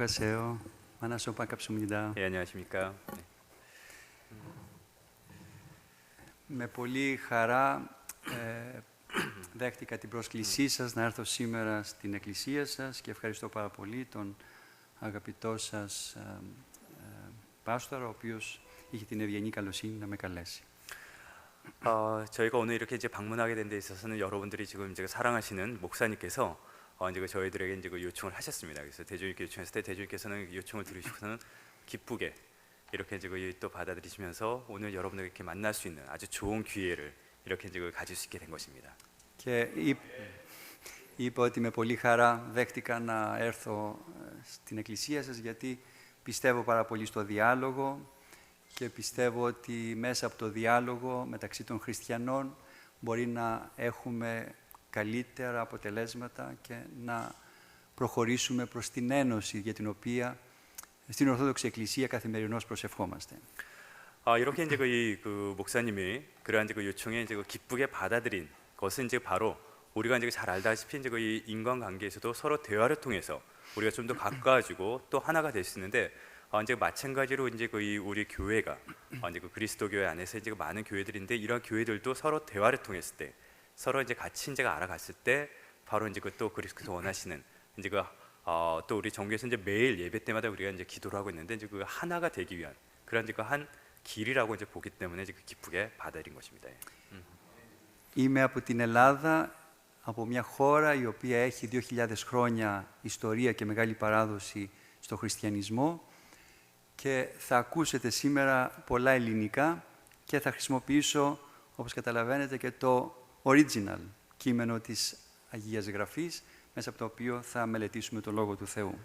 안녕하세요. 만나서 반갑습니다. 예, 안녕하십니까. Με πολύ χαρά δέχτηκα την πρόσκλησή σας να έρθω σήμερα στην εκκλησία σας και ευχαριστώ πάρα πολύ τον αγαπητό σας πάστορα, ο οποίος είχε την ευγενή καλοσύνη να με καλέσει. 저희가 오늘 이렇게 이제 방문하게 된 데 있어서는 여러분들이 지금 이제 사랑하시는 목사님께서 이제 저희들에게 이제 그 요청을 하셨습니다. 그래서 대주님께 요청했을 때 대주님께서는 요청을 들으시고서는 기쁘게 이렇게 이제 또 받아들이시면서 오늘 여러분들과 이렇게 만날 수 있는 아주 좋은 기회를 이렇게 이제 가질 수 있게 된 것입니다. Και είπα ότι με πολύ χαρά δέχτηκα να έρθω στην εκκλησία σας, γιατί πιστεύω πάρα πολύ στο διάλογο και πιστεύω ότι μέσα από το διάλογο μεταξύ των χριστιανών μπορεί να έχουμε καλύτερα αποτελέσματα και να προχωρήσουμε προς την ένωση για την οποία στην Ορθόδοξη Εκκλησία καθημερινώς προσευχόμαστε. 이렇게 이제 그 목사님이 그러한 이제 그 요청에 이제 기쁘게 받아들인 것은 이제 바로 우리가 이제 잘 알다시피 이제 이 인간 관계에서도 서로 대화를 통해서 우리가 좀 더 가까워지고 또 하나가 될 수 있는데 이제 마찬가지로 이제 우리 교회가 이제 그 그리스도 교회 안에서 이제 많은 교회들인데 이런 교회들도 서로 대화를 통했을 때 서로 이제 같이 이제 알아갔을 때 바로 이제 또 그리스도께서 원하시는 이제 또 우리 정교에서 이제 매일 예배 때마다 우리가 이제 기도를 하고 있는데 이제 그 하나가 되기 위한 그런 이제 한 길이라고 이제 보기 때문에 이제 기쁘게 받아들인 것입니다. Είμαι από την Ελλάδα, από μια χώρα η οποία έχει 2.000 χρόνια ιστορία και μεγάλη παράδοση στο χριστιανισμό και θα ακούσετε σήμερα πολλά ελληνικά και θα χρησιμοποιήσω, όπως καταλαβαίνετε, και το original κείμενο της Αγίας Γραφής, μέσα από το οποίο θα μελετήσουμε το Λόγο του Θεού.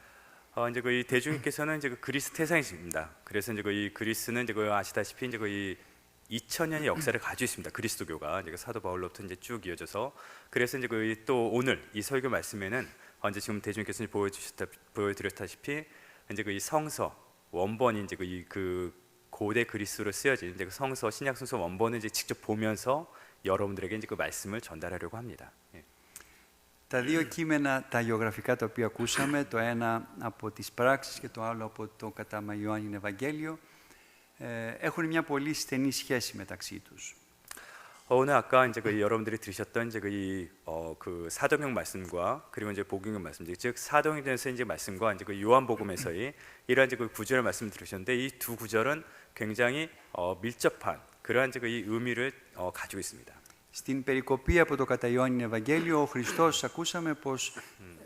이제 이 대주님께서는 이제 그리스 태상이십니다. 그래서 이제 이 그리스는 이제 아시다시피 이제 이 2000년의 역사를 가지고 있습니다. 그리스도교가 이제 사도 바울로부터 이제 쭉 이어져서 그래서 이제 또 오늘 이 설교 말씀에는 이제 지금 대주님께서 보여드렸다시피 이제 이 성서 원본이 이제 그 고대 그리스로 쓰여진 이제 그 성서 신약 성서 원본을 이제 직접 보면서 여러분들에게 이제 그 말씀을 전달하려고 합니다. 예. Τα δύο κείμενα, τα αγιογραφικά τα οποία ακούσαμε, το ένα από τις πράξεις και το άλλο από το κατά Ιωάννην Ευαγγέλιο, έχουν μια πολύ στενή σχέση μεταξύ τους. 오늘 아까 이제 여러분들이 들으셨던 이제 그 사도행 말씀과 그리고 이제 복음의 말씀, 즉 사도행전에서 이제 말씀과 이제 그 요한복음에서의 이러한 이제 그 구절의 말씀을 들으셨는데 이 두 구절은 굉장히 밀접한 그러한 이제 이 의미를 가지고 있습니다. Στην περικοπή από το κατά Ιωάννην Ευαγγέλιο, ο Χριστός ακούσαμε πως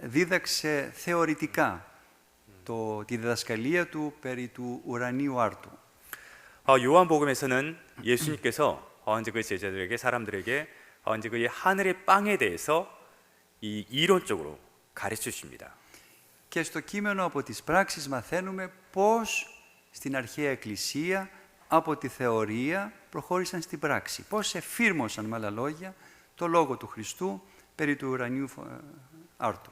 δίδαξε θεωρητικά τη διδασκαλία του περί του ουρανίου άρτου. 요한복음에서는 예수님께서 이제 그 제자들에게 사람들에게 이제 그 하늘의 빵에 대해서 이 이론적으로 가르쳐 주십니다. Και στο κείμενο από τις πράξεις μαθαίνουμε πώς στην αρχαία Εκκλησία από τη θεωρία προχώρησαν στην πράξη. Πώς εφήρμοσαν με άλλα λόγια το λόγο του Χριστού περί του ουρανίου άρτου.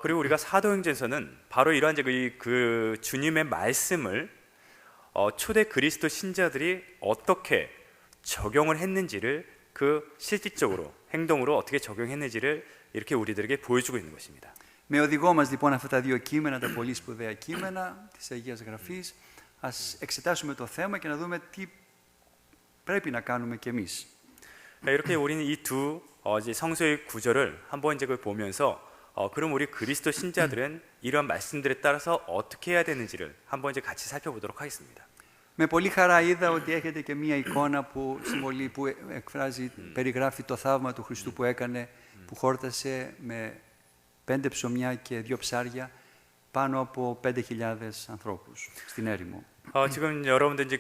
그리고 우리가 사도행전에서는 바로 이러한 이제 그 주님의 말씀을 초대 그리스도 신자들이 어떻게 적용을 했는지를 그 실질적으로 행동으로 어떻게 적용했는지를 이렇게 우리들에게 보여주고 있는 것입니다. Με οδηγό μας λοιπόν αυτά τα δύο κείμενα, τα πολύ σπουδαία κείμενα της Αγίας Γραφής, ας εξετάσουμε το θέμα και να δούμε τι πρέπει να κάνουμε κι εμείς. 이렇게 우리는 이 두 성서의 구절을 한번 이제 보면서 그럼 우리 그리스도 신자들은 이러한 말씀들에 따라서 어떻게 해야 되는지를 한번 이제 같이 살펴보도록 하겠습니다. Με πολύ χαρά είδα ότι έχετε και μία εικόνα που περιγράφει το θαύμα του Χριστού που έκανε, που χόρτασε με 5 ψωμιά και 2 ψάρια πάνω από 5.000 ανθρώπους στην έρημο. 지금 여러분들 이제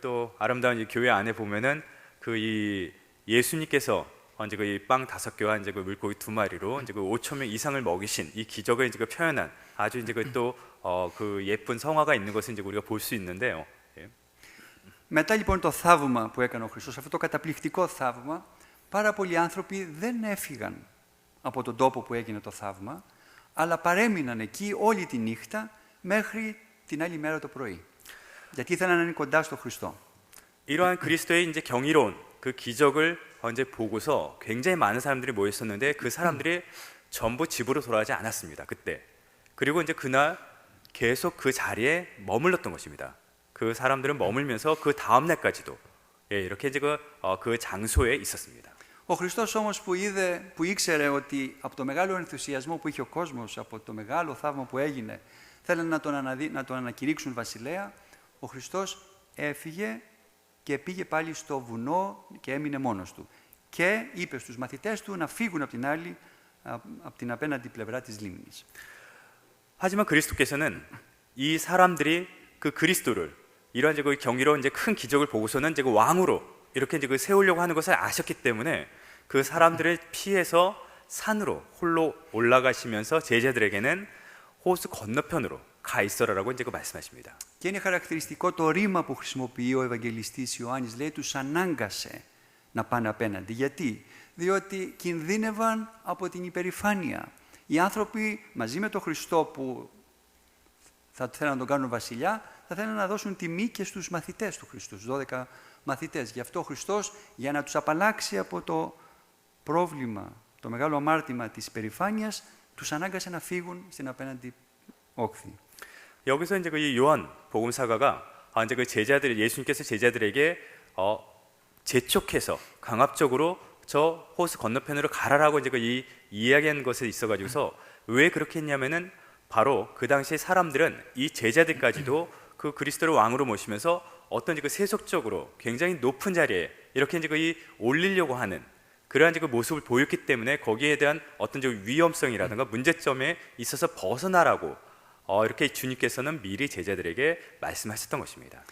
또 아름다운 이 교회 안에 보면은 이 예수님께서 이제 이 빵 5개와 이제 그 물고기 2마리로 이제 그 5,000명 이상을 먹이신 이 기적을 이제 표현한 아주 이제 또 그 예쁜 성화가 있는 것을 이제 우리가 볼 수 있는데요. Μετά λοιπόν το θαύμα που έκανε ο Χριστός, αυτό το καταπληκτικό θαύμα, πάρα πολλοί άνθρωποι δεν έφυγαν από τον τόπο που έγινε το θαύμα, αλλά παρέμειναν εκεί όλη τη νύχτα μέχρι την άλλη μέρα το πρωί. Γιατί ήθελαν να είναι κοντά στο Χριστό. 이러한 그리스도의 이제 경이로운 그 기적을 이제 보고서 굉장히 많은 사람들이 모였었는데 그 사람들이 전부 집으로 돌아가지 않았습니다. 그때. 그리고 이제 그날 계속 그 자리에 머물렀던 것입니다. 그 사람들은 머물면서 그 다음 날까지도 이렇게 이제 그 장소에 있었습니다. Ο Χριστός όμως που ήξερε ότι από το μεγάλο ενθουσιασμό που είχε ο κόσμος, από το μεγάλο θαύμα που έγινε, θέλουν να τον ανακηρύξουν βασιλέα, ο Χριστός έφυγε και πήγε πάλι στο βουνό και έμεινε μόνος του. Και είπε στους μαθητές του να φύγουν από την απέναντι πλευρά της λίμνης. 하지만 그리스도께서는 이 사람들이 그 그리스도를 이러한 그 경이로운 이제 큰 기적을 보고서는 이제 그 왕으로 이렇게 이제 그 세우려고 하는 것을 아셨기 때문에 그 사람들을 피해서 산으로 홀로 올라가시면서 제자들에게는 호수 건너편으로 가 있어라라고 이제 그 말씀하십니다. Και είναι χαρακτηριστικό το ρήμα που χρησιμοποιεί ο Ευαγγελιστής Ιωάννης, λέει τους ανάγκασε να πάνε απέναντι. Γιατί? Διότι κινδύνευαν από την υπερηφάνεια. Οι άνθρωποι μαζί με τον Χριστό που θα θέλουν να τον κάνουν βασιλιά, θα θέλουν να δώσουν τιμή και στους μαθητές του Χριστού, στους 12 μαθητές. Γι' αυτό ο Χριστός, για να τους απαλλάξει από το πρόβλημα, το μεγάλο αμάρτημα της υπερηφάνειας, τους ανάγκασε να φύγουν στην απέναντι όχθη. 여기서 이제 이 요한 복음사가가 이제 그 제자들 예수님께서 제자들에게 재촉해서 강압적으로 저 호수 건너편으로 가라라고 이제 이 이야기한 것에 있어 가지고서 왜 그렇게 했냐면은 바로 그 당시 사람들은 이 제자들까지도 그 그리스도를 왕으로 모시면서 어떤 그 세속적으로 굉장히 높은 자리에 이렇게 이제 이 올리려고 하는 그러한 그 모습을 보였기 때문에 거기에 대한 어떤 위험성이라든가 문제점에 있어서 벗어나라고 이렇게 주님께서는 미리 제자들에게 말씀하셨던 것입니다.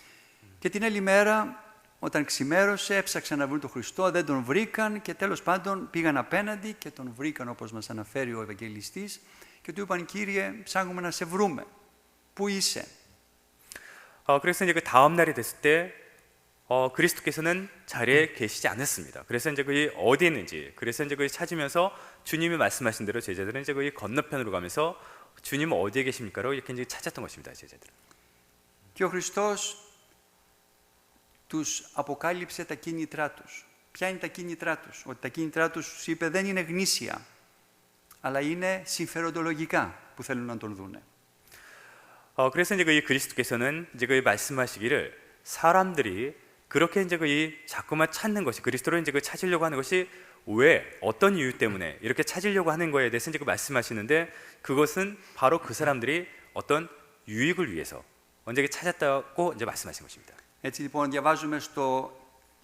Και την άλλη μέρα, όταν ξημέρωσε, έψαξαν να βρουν τον Χριστό, δεν τον βρήκαν και τέλος πάντων πήγαν απέναντι και τον βρήκαν όπως μας αναφέρει ο Ευαγγελιστής και του είπαν, Κύριε, ψάχνουμε να σε βρούμε. Πού είσαι? 그래서 이제 그 다음 날이 됐을 때 그리스도께서는 자리에 계시지 않았습니다. 그래서 이제 그 어디에 있는지, 그래서 이제 그 찾으면서 주님이 말씀하신 대로 제자들은 이제 그 건너편으로 가면서 주님 어디에 계십니까라고 이렇게 이제 찾았던 것입니다, 제자들은. Και ο Χριστός τους αποκάλυψε τα κίνητρά τους. Ποια είναι τα κίνητρά τους? Ότι τα κίνητρά τους είπε δεν είναι γνήσια, αλλά είναι συμφεροντολογικά που θέλουν να τον δούνε. 그래서 이제 그 그리스도께서는 이제 그 말씀하시기를 사람들이 그렇게 이제 그 자꾸만 찾는 것이 그리스도를 이제 그 찾으려고 하는 것이 왜 어떤 이유 때문에 이렇게 찾으려고 하는 거에 대해서 이제 그 말씀하시는데 그것은 바로 그 사람들이 어떤 유익을 위해서 언제 찾았다고 이제 말씀하신 것입니다. Έτσι λοιπόν διαβάζουμε στο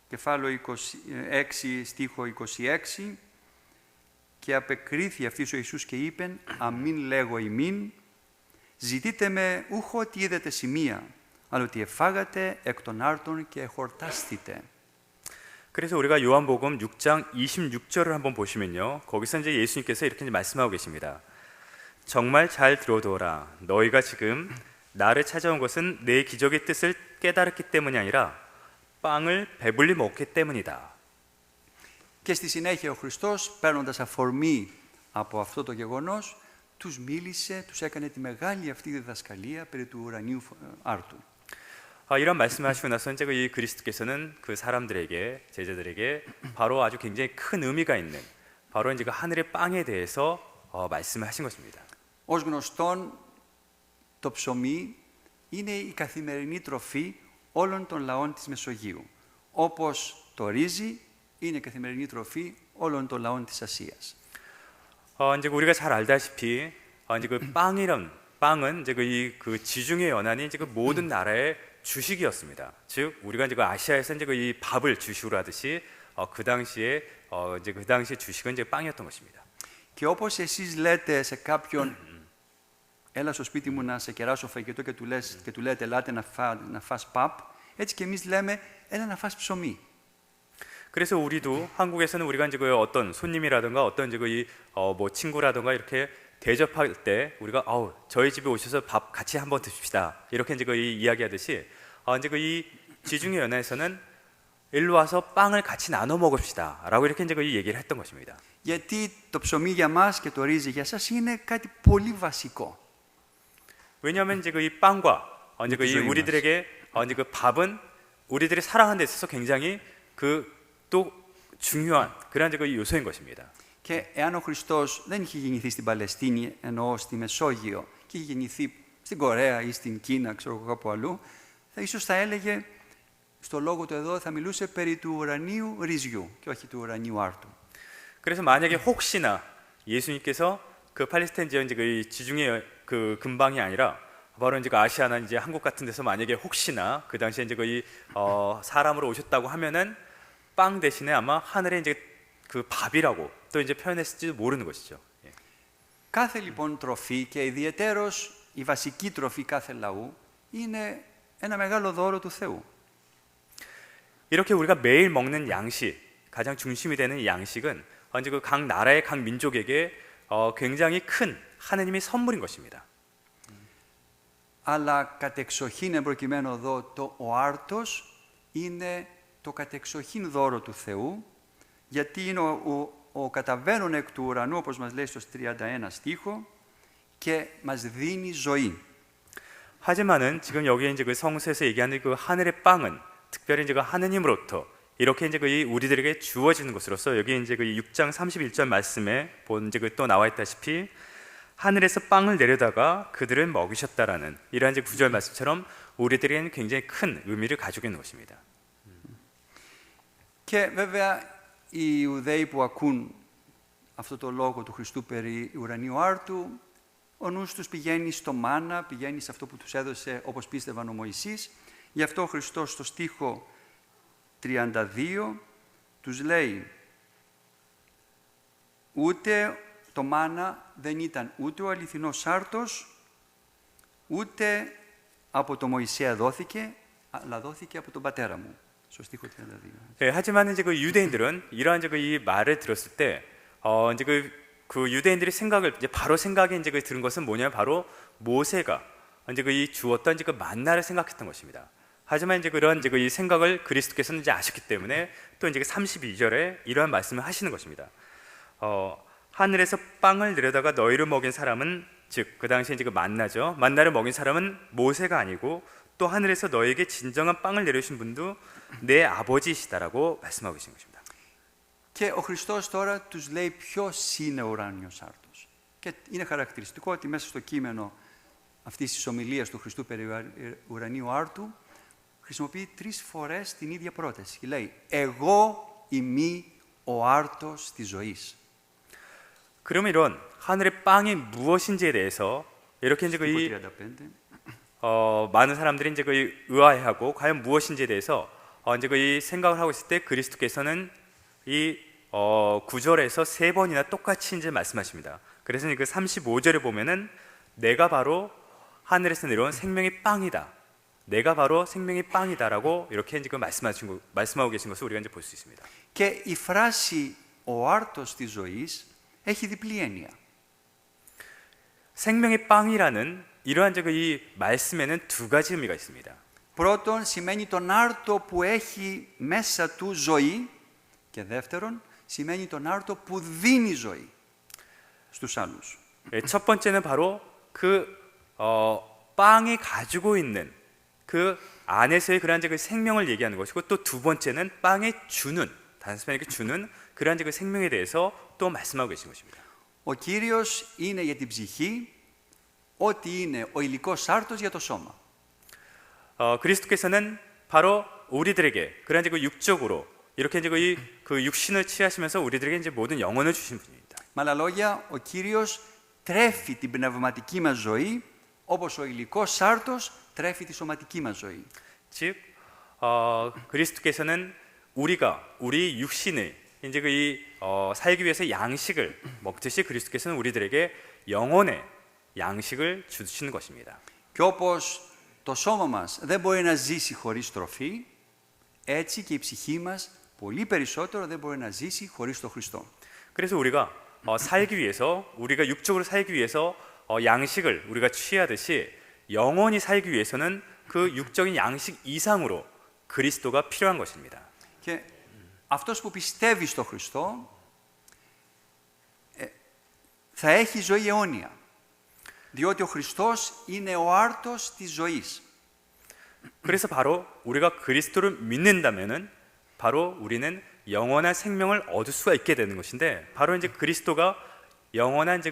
κεφάλαιο 26, στίχο 26 και απεκρίθη αυτής ο Ιησούς και είπεν αμήν λέγω ημίν ζητείτε με ούχο ότι είδετε σημεία αλλά ότι εφάγατε εκ των άρτων και εχορτάστητε. 그래서 우리가 요한복음 6장 26절을 한번 보시면요. 거기서 이제 예수님께서 이렇게 말씀하고 계십니다. 정말 잘 들어두어라. 너희가 지금 나를 찾아온 것은 내 기적의 뜻을 깨달았기 때문이 아니라 빵을 배불리 먹기 때문이다. Και στη συνέχεια ο Χριστός, παίρνοντας αφορμή από αυτό το γεγονός, τους μίλησε, τους έκανε τη μεγάλη αυτή διδασκαλία περί του ουρανίου άρτου. 이런 말씀하시고 나서 이제 이 그리스도께서는 그 사람들에게 제자들에게 바로 아주 굉장히 큰 의미가 있는 바로 이제 그 하늘의 빵에 대해서 말씀을 하신 것입니다. Ως γνωστόν, το ψωμί είναι η καθημερινή τροφή όλων των λαών της Μεσογείου. Όπως το ρύζι είναι η καθημερινή τροφή όλων των λαών της Ασίας. 이제 우리가 잘 알다시피 이제 그 빵은 이제 그 지중해 연안이 이제 그 모든 나라의 주식이었습니다. 즉 우리가 이제 그 아시아에서 이제 그 이 밥을 주식으로 하듯이 그 당시에 이제 그 당시의 주식은 이제 빵이었던 것입니다. Και όπως εσείς λέτε σε κάποιον έλα στο σπίτι μου να σε κεράσω φαγητό και του λέτε ελάτε να φας παπ, έτσι και εμείς λέμε έλα να φας ψωμί. 그래서 우리도 한국에서는 우리가 이제 그 어떤 손님이라든가 어떤 이제 그 뭐 친구라든가 이렇게 대접할 때 우리가 저희 집에 오셔서 밥 같이 한번 드십시다 이렇게 이제 그 이야기하듯이 이제 그 이 지중해 연안에서는 일로 와서 빵을 같이 나눠 먹읍시다라고 이렇게 이제 그 얘기를 했던 것입니다. Γιατί το ψωμί για μας και το ρύζι για σας είναι κάτι πολύ βασικό. 왜냐하면 이제 그 이 빵과 이제 그 우리들에게 이제 그 밥은 우리들이 살아가는 데 있어서 굉장히 그 또 중요한 그런 이제 그 요소인 것입니다. Και εάν ο Χριστός δεν είχε γεννηθεί στην Παλαιστίνη, ενώ στη Μεσόγειο, και είχε γεννηθεί στην Κορέα ή στην Κίνα, ξέρω εγώ κάπου αλλού, ίσως θα έλεγε, στο λόγο του εδώ θα μιλούσε περί του ουρανίου ρυζιού και όχι του ουρανίου άρτου. 그래서 만약에 혹시나 예수님께서 그 팔레스타인 지역 이제 그 지중해 그 근방이 아니라 바로 이제 그 아시아나 이제 한국 같은 데서 만약에 혹시나 그 당시에 이제 거의 사람으로 오셨다고 하면은 빵 대신에 아마 하늘에 이제 그 밥이라고 또 이제 표현했을지도 모르는 것이죠. 예. Κάθε λοιπόν τροφή και ιδιαιτέρως η βασική τροφή κάθε λαού είναι ένα μεγάλο δώρο του Θεού. 이렇게 우리가 매일 먹는 양식, 가장 중심이 되는 이 양식은 이제 그 각 나라의 각 민족에게 굉장히 큰 하느님의 선물인 것입니다. Αλλά κατεξοχήν εμπροκειμένο εδώ ο άρτος είναι το κατεξοχήν δώρο του Θεού, γιατί είναι ο καταβαίνων εκ του ουρανού, όπως μας λέει στο 31 στίχο, και μας δίνει ζωή. 하지만은 지금 여기에 이제 그 성서에서 얘기하는 그 하늘의 빵은 특별히 이제 그 하느님으로부터 이렇게 이제 그 우리들에게 주어지는 것으로서 여기 이제 그 6장 31절 말씀에 본 이제 그 또 나와 있다시피 하늘에서 빵을 내려다가 그들을 먹이셨다라는 이러한 이제 구절 말씀처럼 우리들에게는 굉장히 큰 의미를 가지고 있는 것입니다. Και βέβαια οι Ιουδαίοι που ακούν αυτό το λόγο του Χριστού περί ουρανίου άρτου, ο νους τους πηγαίνει στο μάνα, πηγαίνει σε αυτό που τους έδωσε όπως πίστευαν ο Μωυσής. Γι' αυτό ο Χριστός στο στίχο 32 τους λέει ούτε το μάνα δεν ήταν ούτε ο αληθινός άρτος, ούτε από το Μωυσέα δόθηκε, αλλά δόθηκε από τον πατέρα μου. Στο στίχο 32. 네, 하지만 이제 그 유대인들은 이러한 이제 그 이 말을 들었을 때 이제 그 유대인들의 생각을 이제 바로 생각에 이제 그 들은 것은 뭐냐면 바로 모세가 이제 그 이 주었던 이제 그 만나를 생각했던 것입니다. 하지만 이제 그런 이제 그 이 생각을 그리스도께서는 이제 아셨기 때문에 또 이제 그 32절에 이러한 말씀을 하시는 것입니다. 하늘에서 빵을 내려다가 너희를 먹인 사람은 즉 그 당시에 이제 그 만나죠. 만나를 먹인 사람은 모세가 아니고 또 하늘에서 너에게 진정한 빵을 내려주신 분도 내 아버지이시다라고 말씀하고 계신 것입니다. Και ο Χριστός τώρα τους λέει ποιος είναι ο ουράνιος άρτος. Και είναι χαρακτηριστικό ότι μέσα στο κείμενο αυτής της ομιλίας του Χριστού περί ουρανίου άρτου χρησιμοποιεί 3 φορές την ίδια πρόταση. Και λέει «Εγώ ειμι ο άρτος της ζωής». 그럼 이런 하늘의 빵이 무엇인지에 대해서 이렇게 이제 그 많은 사람들이 이제 그 의아해하고 과연 무엇인지에 대해서 이제 그 이 생각을 하고 있을 때 그리스도께서는 이 9절에서 3번이나 똑같이 이제 말씀하십니다. 그래서 그 35절에 보면은 내가 바로 하늘에서 내려온 생명의 빵이다. 내가 바로 생명의 빵이다라고 이렇게 이제 그 말씀하고 계신 것을 우리가 이제 볼 수 있습니다. Και η φράση ο άρτος της ζωής έχει διπλή έννοια. 생명의 빵이라는 이러한 이 말씀에는 2가지 의미가 있습니다. Πρώτον, σημαίνει τον άρτο που έχει μέσα του ζωή και δεύτερον, σημαίνει τον άρτο που δίνει ζωή στους άλλους. 첫 번째는 바로 그 빵이 가지고 있는 그 안에서의 그러한 그 생명을 얘기하는 것이고 또 두 번째는 빵에 주는 단순하게 주는 그러한 그 생명에 대해서 또 말씀하고 계신 것입니다. Ο Κύριος είναι για την ψυχή ό,τι είναι ο υλικός άρτος για το σώμα. 그리스도께서는 바로 우리들에게 그러한 그 육적으로 이렇게 이제 그 육신을 취하시면서 우리들에게 이제 모든 영혼을 주신 분입니다. Με άλλα λόγια, ο Κύριος τρέφει την πνευματική μας ζωή όπως ο υλικός άρτος τρέφει τη σωματική μας ζωή. 즉, 그리스도께서는 우리 육신을 이제 살기 위해서 양식을 먹듯이 그리스도께서는 우리들에게 영혼의 양식을 주시는 것입니다. Και όπως το σώμα μας δεν μπορεί να ζήσει χωρίς τροφή, έτσι και η ψυχή μας πολύ περισσότερο δεν μπορεί να ζήσει χωρίς τον Χριστό. 그래서 우리가 살기 위해서 우리가 육적으로 살기 위해서 양식을 우리가 취하듯이 영혼이 살기 위해서는 그 육적인 양식 이상으로 그리스도가 필요한 것입니다. Και αυτός που πιστεύει στο Χριστό θα έχει ζωή αιώνια. Διότι ο Χριστός είναι ο άρτος της ζωής. 그래서 바로 우리가 그리스도를 믿는다면은 바로 우리는 영원한 생명을 얻을 수가 있게 되는 것인데 바로 이제 그리스도가 영원한 이제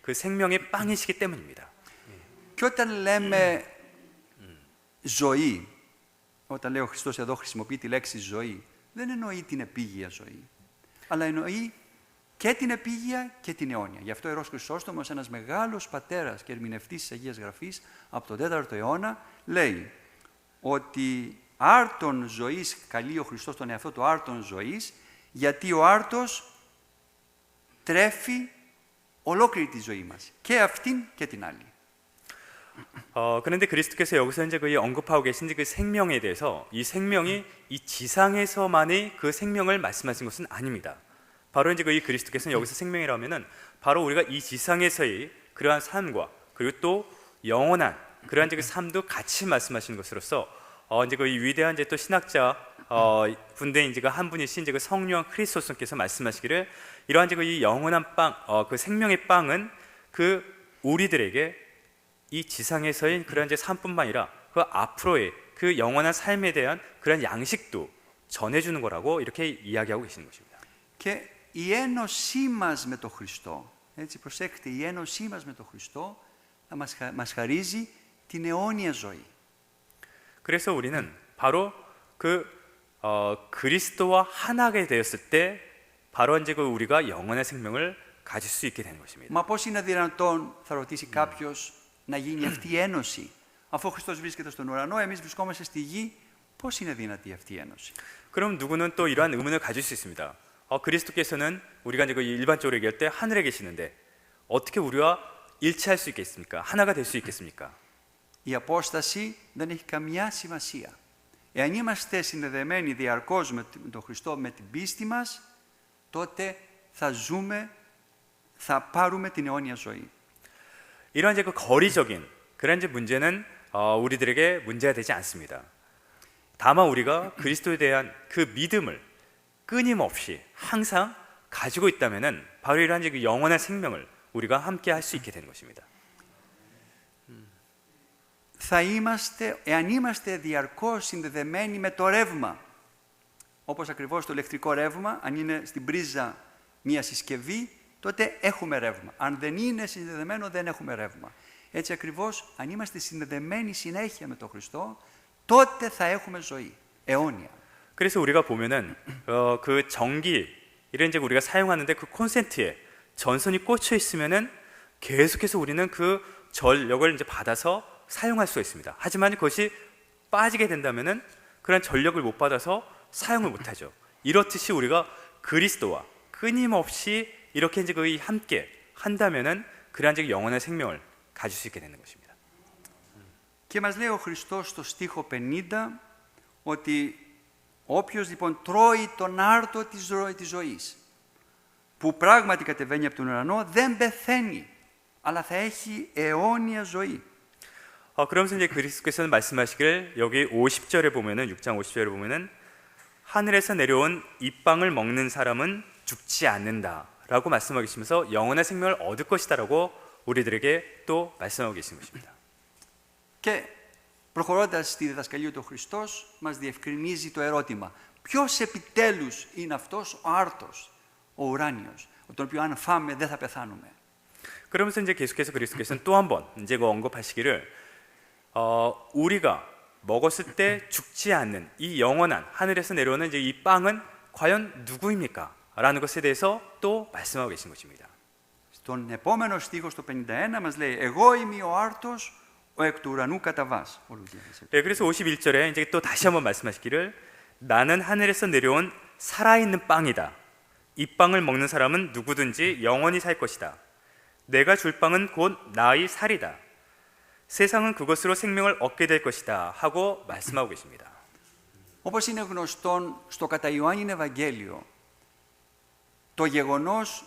그 생명의 빵이시기 때문입니다. Και όταν λέμε ζωή, όταν λέει ο Χριστός εδώ χρησιμοποιεί τη λέξη ζωή, δεν εννοεί την επίγεια ζωή, αλλά εννοεί και την επίγεια και την αιώνια. Γι' αυτό ο Ιερός Χρυσόστομος, ένας μεγάλος πατέρας και ερμηνευτής της Αγίας Γραφής από τον 4ο αιώνα, λέει ότι άρτον ζωής καλεί ο Χριστός τον εαυτό του άρτον ζωής, γιατί ο άρτος τρέφει ολόκληρη τη ζωή μας, και αυτήν και την άλλη. 그런데 그리스도께서 여기서 이제 거의 언급하고 계신 그 생명에 대해서 이 생명이 이 지상에서만의 그 생명을 말씀하신 것은 아닙니다. 바로 이제 이 그리스도께서는 여기서 생명이라면은 바로 우리가 이 지상에서의 그러한 삶과 그리고 또 영원한 그러한 이제 그 삶도 같이 말씀하시는 것으로서 이제 그 위대한 이제 또 신학자 분대 이제 한 분이신 이제 그 성령 크리스토스께서 말씀하시기를 이러한 이제 이 영원한 빵, 그 생명의 빵은 그 우리들에게 이 지상에서의 그런 이제 삶뿐만 아니라 그 앞으로의 그 영원한 삶에 대한 그런 양식도 전해주는 거라고 이렇게 이야기하고 계시는 것입니다. Και η ένωσή μας με τον Χριστό, έτσι προσέξτε, η ένωσή μας με τον Χριστό μας χαρίζει την αιώνια ζωή. 그래서 우리는 바로 그 그리스도와 하나가 되었을 때 바로 이제 그 우리가 영원한 생명을 가질 수 있게 되는 것입니다. Μα πώς είναι δυνατόν, θα ρωτήσει κάποιος, να γίνει αυτή η ένωση? Αφού ο Χριστός βρίσκεται στον ουρανό, εμείς βρισκόμαστε στη γη, πώς είναι δυνατή αυτή η ένωση? 그럼 누구는 또 이러한 의문을 가질 수 있습니다. 그리스도께서는 우리가 이제 그 일반적으로 얘기할 때 하늘에 계시는데 어떻게 우리와 일치할 수 있겠습니까? 하나가 될 수 있겠습니까? Η απόσταση δεν έχει καμιά σημασία. Εάν είμαστε συνδεδεμένοι διαρκώς με τον Χριστό, με την πίστη μας, τότε θα ζούμε, θα πάρουμε την αιώνια ζωή. 이러한 이제 그 거리적인 그런 이제 문제는 우리들에게 문제가 되지 않습니다. 다만 우리가 그리스도에 대한 그 믿음을 끊임없이 항상 가지고 있다면은 바로 이러한 이제 그 영원한 생명을 우리가 함께 할 수 있게 되는 것입니다. Εάν είμαστε διαρκώς συνδεδεμένοι με το ρεύμα, όπως ακριβώς το ηλεκτρικό ρεύμα, αν είναι στην πρίζα μια συσκευή, τότε έχουμε ρεύμα. Αν δεν είναι συνδεδεμένο, δεν έχουμε ρεύμα. Έτσι ακριβώς, αν είμαστε συνδεδεμένοι συνέχεια με τον Χριστό, τότε θα έχουμε ζωή, αιώνια. 그래서 우리가 보면은 그 전기 이런 이제 우리가 사용하는데 그 콘센트에 전선이 꽂혀 있으면은 계속해서 우리는 그 전력을 이제 받아서 사용할 수가 있습니다. 하지만 그것이 빠지게 된다면은 그런 전력을 못 받아서 사용을 못 하죠. 이렇듯이 우리가 그리스도와 끊임없이 이렇게 이제 거의 함께 한다면은 그러한 이제 영원한 생명을 가질 수 있게 되는 것입니다. Και μας λέει ο Χριστός στο στίχο 50 ότι όποιος λοιπόν τρώει τον άρτο της ζωής, που πράγματι κατεβαίνει από τον ουρανό, δεν πεθαίνει, αλλά θα έχει αιώνια ζωή. 그러면서 이제 그리스도께서는 말씀하시기를 여기 50절에 보면은 6장 50절에 보면은 하늘에서 내려온 이 빵을 먹는 사람은 죽지 않는다라고 말씀하고 계시면서 영원한 생명을 얻을 것이다라고 우리들에게 또 말씀하고 계신 것입니다. Και προχωρώντας στη διδασκαλία του Χριστός, μας διευκρινίζει το ερώτημα. Ποιος επιτέλους είναι αυτός ο άρτος, ο ουράνιος, τον οποίο αν φάμε δεν θα πεθάνουμε? 그러면서 이제 계속해서 그리스도께서는 또 한 번 이제 그 언급하시기를 우리가 먹었을 때 죽지 않는 이 영원한 하늘에서 내려오는 이제 이 빵은 과연 누구입니까? 라는 것에 대해서 또 말씀하고 계신 것입니다. Στον επόμενο στίχο, στο 51, μας λέει «Εγώ είμαι ο άρτος, ο εκ του ουρανού καταβάς». 네, 그래서 51절에 이제 또 다시 한번 말씀하시기를 나는 하늘에서 내려온 살아있는 빵이다. 이 빵을 먹는 사람은 누구든지 영원히 살 것이다. 내가 줄 빵은 곧 나의 살이다. 세상은 그것으로 생명을 얻게 될 것이다 하고 말씀하고 계십니다. Όπως είναι γνωστόν στο κατά Ιωάννην Ευαγγέλιο, το γεγονός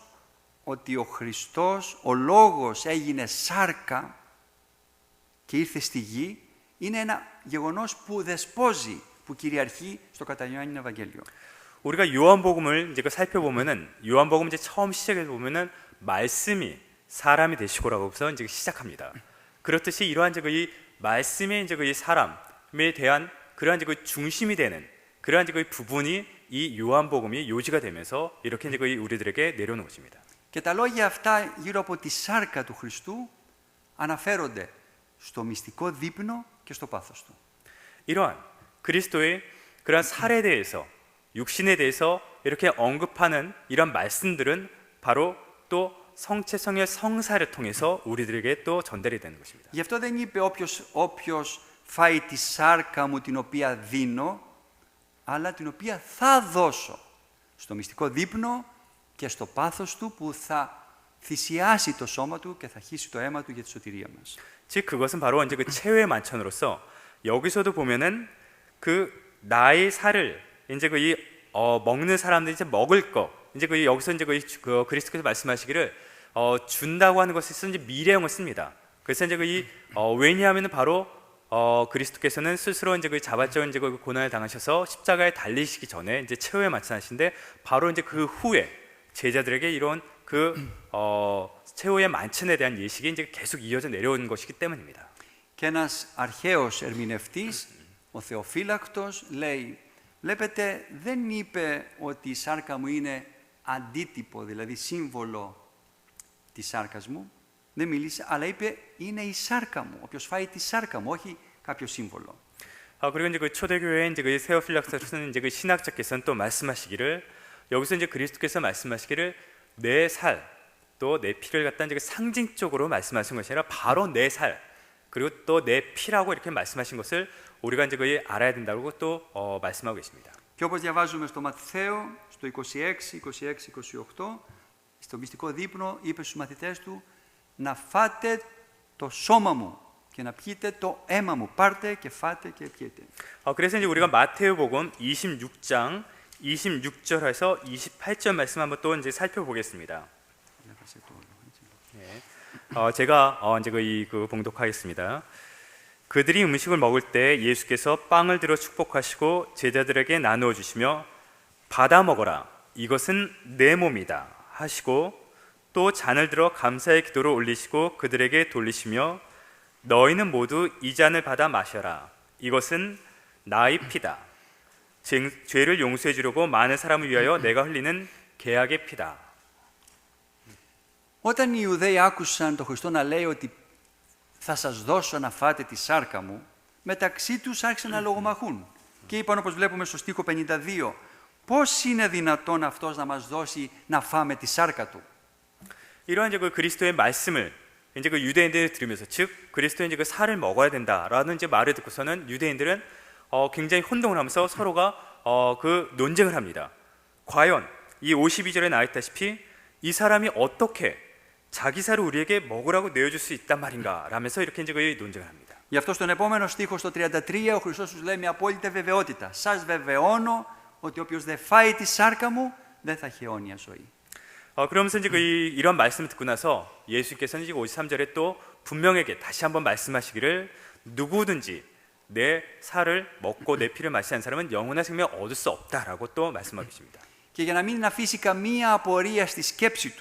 ότι ο Χριστός, ο Λόγος έγινε σάρκα και ήρθε στη γη, είναι ένα γεγονός που δεσπόζει, που κυριαρχεί στο κατά Ιωάννην Ευαγγέλιο. 우리가 요한복음을 이제 살펴보면은 요한복음 이제 처음 시작해 보면은 말씀이 사람이 되시고라고서 이제 시작합니다. 그렇듯이 이러한 이제 이 말씀의 이제 이 사람에 대한 그러한 이제 그 중심이 되는 그러한 이제 그 부분이 이 요한복음이 요지가 되면서 이렇게 이제 우리들에게 내려오는 것입니다. Και τα λόγια αυτά γύρω από τη σάρκα του Χριστού αναφέρονται στο μυστικό δείπνο και στο πάθος του. 이러한 그리스도의 그러한 살에 대해서 육신에 대해서 이렇게 언급하는 이런 말씀들은 바로 또 성체성의 성사를 통해서 우리들에게 또 전달이 되는 것입니다. Γι' αυτό δεν είπε όποιος φάει τη σάρκα μου την οποία δίνω, αλλά την οποία θα δώσω στο μυστικό δείπνο και στο πάθος του που θα θυσιάσει το σώμα του και θα χύσει το αίμα του για τη σωτηρία μας. 즉 그것은 바로 이제 그 최후의 만찬으로서 여기서도 보면은 그 나의 살을 이제 그 먹는 사람들이 이제 먹을 거 이제 그 여기서 이제 그 그리스도께서 말씀하시기를 준다고 하는 것에서 이제 미래형을 씁니다. 그래서 이제 왜냐하면은 바로 그리스도께서는 스스로 이제 그 자발적인 이제 그 고난을 당하셔서 십자가에 달리시기 전에 이제 최후의 만찬하신데 바로 이제 그 후에 제자들에게 이런 그 최후의 만찬에 대한 예식이 이제 계속 이어져 내려오는 것이기 때문입니다. Και ένας αρχαίος ερμηνευτής, ο Θεοφύλακτος, λέει, βλέπετε δεν είπε ότι η σάρκα μου είναι αντίτυπο, δηλαδή σύμβολο της σάρκας μου, δεν μίλησε, αλλά είπε είναι η σάρκα μου, όποιος φάει τη σάρκα μου, όχι κάποιο σύμβολο. 그리고 이제 그 초대교회의 이제 그 세오필락스를 쓰는 이제 그 신학자께서는 또 말씀하시기를 여기서 이제 그리스도께서 말씀하시기를 내 살 또 내 피를 갖다 이제 상징적으로 말씀하신 것이 아니라 바로 내 살 그리고 또 내 피라고 이렇게 말씀하신 것을 우리가 이제 그 알아야 된다고 또 말씀하고 계십니다. Και όπως διαβάζουμε στο Ματθαίο, στο 26-28, στο μυστικό δείπνο είπε στους μαθητές του να φάτε το σώμα μου και να πιείτε το αίμα μου. Πάρτε και φάτε και πιείτε. 그래서 이제 우리가 마태복음 26장 26절에서 28절 말씀 한번 또 이제 살펴보겠습니다. 제가 이제 그 봉독하겠습니다. 그들이 음식을 먹을 때 예수께서 빵을 들어 축복하시고 제자들에게 나누어 주시며 받아 먹어라 이것은 내 몸이다 하시고 또 잔을 들어 감사의 기도를 올리시고 그들에게 돌리시며 너희는 모두 이 잔을 받아 마셔라 이것은 나의 피다 죄를 용서해 주려고 많은 사람을 위하여 내가 흘리는 계약의 피다. Όταν οι Ιουδαίοι άκουσαν τον Χριστό να λέει ότι θα σας δώσω να φάτε τη σάρκα μου, μεταξύ τους άρχισαν να λογομαχούν. Και είπαν, όπως βλέπουμε στο στίχο 52, πώς είναι δυνατόν αυτός να μας δώσει να φάμε τη σάρκα του. 이러한 이제 그 그리스도의 말씀을 이제 그 유대인들이 들으면서 즉 그리스도의 이제 그 살을 먹어야 된다라는 이제 말을 듣고서는 유대인들은 굉장히 혼동을 하면서 서로가 그 논쟁을 합니다. 과연 이 52절에 나와 있다시피 이 사람이 어떻게 자기 살을 우리에게 먹으라고 내어줄 수 있단 말인가 라면서 이렇게 이제 그 논쟁을 합니다. Γι' αυτό στον επόμενο στίχο, στο 33, ο Χριστός τους λέει με απόλυτη βεβαιότητα. Σας βεβαιώνω ότι όποιος δεν φάει τη σάρκα μου δεν θα έχει αιώνια ζωή. 그러면서 이제 이런 말씀을 듣고 나서 예수께서는 이제 53절에 또 분명하게 다시 한번 말씀하시기를 누구든지 내 살을 먹고 내 피를 마시는 사람은 영원한 생명을 얻을 수 없다라고 또 말씀하고 계십니다. Και για να μην αφήσει καμία απορία στη σκέψη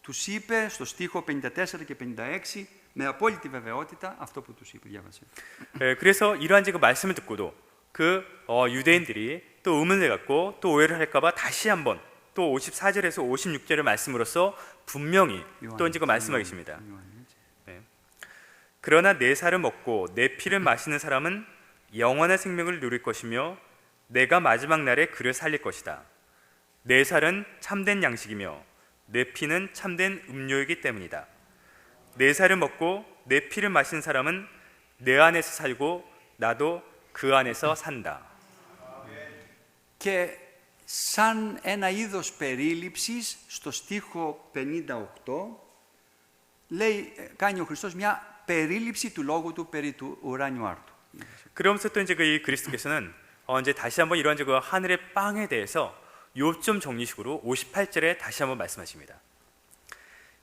τους είπε στο στίχο 54 και 56 με απόλυτη βεβαιότητα αυτό που τους είπε. Διάβασε. 그래서 이러한 그 말씀을 듣고도 그 유대인들이 또 의문을 갖고 또 오해를 할까봐 다시 한번 또 54절에서 56절의 말씀으로써 분명히 또 이제 그 말씀하고 계십니다. 네. 그러나 내 살을 먹고 내 피를 마시는 사람은 영원한 생명을 누릴 것이며 내가 마지막 날에 그를 살릴 것이다. 내 살은 참된 양식이며 내 피는 참된 음료이기 때문이다. 내 살을 먹고 내 피를 마시는 사람은 내 안에서 살고 나도 그 안에서 산다. Και σαν ένα είδος περίληψης στο στίχο 58 λέει, κάνει ο Χριστός μια περίληψη του λόγου του περί του ουράνιου άρτου. 그러면서 또 이제 이 그리스도께서는 이제 다시 한번 이러한 그 하늘의 빵에 대해서 요점 정리식으로 58절에 다시 한번 말씀하십니다.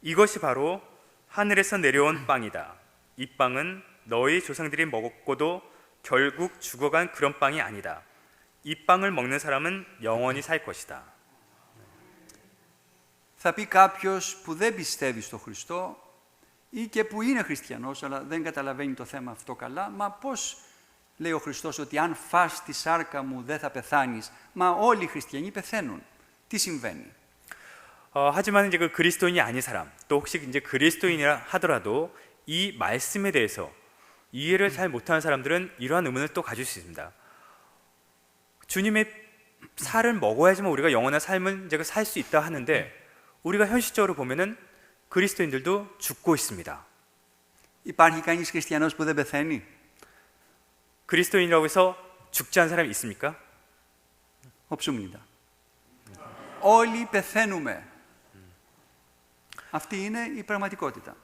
이것이 바로 하늘에서 내려온 빵이다. 이 빵은 너희 조상들이 먹었고도 결국 죽어간 그런 빵이 아니다. 이 빵을 먹는 사람은 영원히 살 것이다. Θα πει κάποιος που δεν πιστεύει στο Χριστό ή και που είναι χριστιανός αλλά δεν καταλαβαίνει το θέμα αυτό καλά, μα πώς λέει ο Χριστός ότι αν φας τη σάρκα μου δεν θα πεθάνεις, μα όλοι οι χριστιανοί πεθαίνουν. Τι συμβαίνει? 하지만 이제 그 그리스도인이 아닌 사람, 또 혹시 이제 그리스도인이라 하더라도 이 말씀에 대해서 이해를 잘 못하는 사람들은 이러한 의문을 또 가질 수 있습니다. 주님의 살을 먹어야지만 우리가 영원한 삶을 이제 살 수 있다 하는데 우리가 현실적으로 보면은 그리스도인들도 죽고 있습니다. Υπάρχει κανείς χριστιανός που δεν πεθαίνει? 그리스도인이라고 해서 죽지 않은 사람이 있습니까? 없습니다. Όλοι πεθαίνουμε. Αυτή είναι η πραγματικότητα.